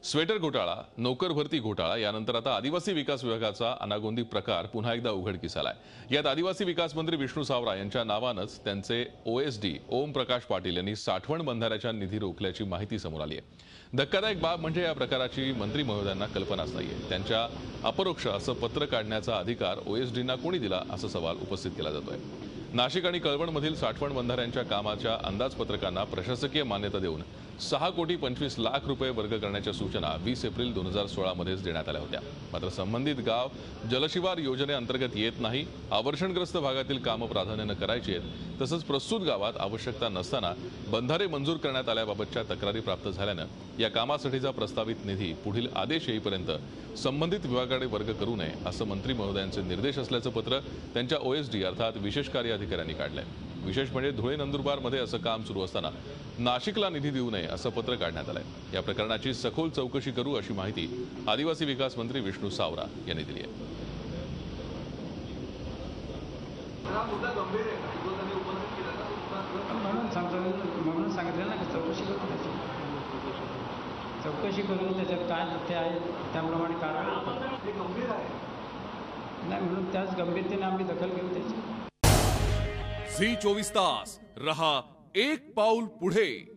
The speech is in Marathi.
स्वेटर घोटाळा, नोकर भरती घोटाळा यानंतर आता आदिवासी विकास विभागाचा अनागोंदी प्रकार पुन्हा एकदा उघडकीस आलाय। यात आदिवासी विकास मंत्री विष्णू सावरा यांच्या नावानंच त्यांचे ओएसडी ओम प्रकाश पाटील यांनी साठवण बंधाऱ्याच्या निधी रोखल्याची माहिती समोर आली आहे। धक्कादायक बाब म्हणजे या प्रकाराची मंत्री महोदयांना कल्पनाच नाहीये। त्यांच्या अपरोक्ष असं पत्र काढण्याचा अधिकार ओएसडींना कोणी दिला असा सवाल उपस्थित केला जातोय। नाशिक आणि कळवणमधील साठवण बंधाऱ्यांच्या कामाच्या अंदाजपत्रकांना प्रशासकीय मान्यता देऊन 6,25,00,000 रुपये वर्ग करण्याच्या सूचना 20 एप्रिल 2016 मध्येच देण्यात आल्या होत्या। मात्र संबंधित गाव जलशिवार योजनेअंतर्गत येत नाही, अवर्षणग्रस्त भागातील कामं प्राधान्याने करायची आहेत। तसंच प्रस्तुत गावात आवश्यकता नसताना बंधारे मंजूर करण्यात आल्याबाबतच्या तक्रारी प्राप्त झाल्यानं या कामासाठीचा प्रस्तावित निधी पुढील आदेश येईपर्यंत संबंधित विभागाकडे वर्ग करू नये असं मंत्री महोदयांचे निर्देश असल्याचं पत्र त्यांच्या ओएसडी अर्थात विशेष कार्य अधिकाऱ्यांनी काढलंय। विशेष म्हणजे धुळे नंदुरबार मध्ये असं काम सुरू असताना नाशिकला निधी देऊ नये असं पत्र काढण्यात आलंय। या प्रकरणाची सखोल चौकशी करू अशी माहिती आदिवासी विकास मंत्री विष्णू सावरा यांनी दिली आहे। म्हणून सांगितलं ना की चौकशी करून त्याच्यात काय तथ्य आहे त्याप्रमाणे कारवाई नाही, म्हणून त्याच गंभीरतेने आम्ही दखल घेऊ त्याची। झी 24 तास रहा एक पाऊल पुढे।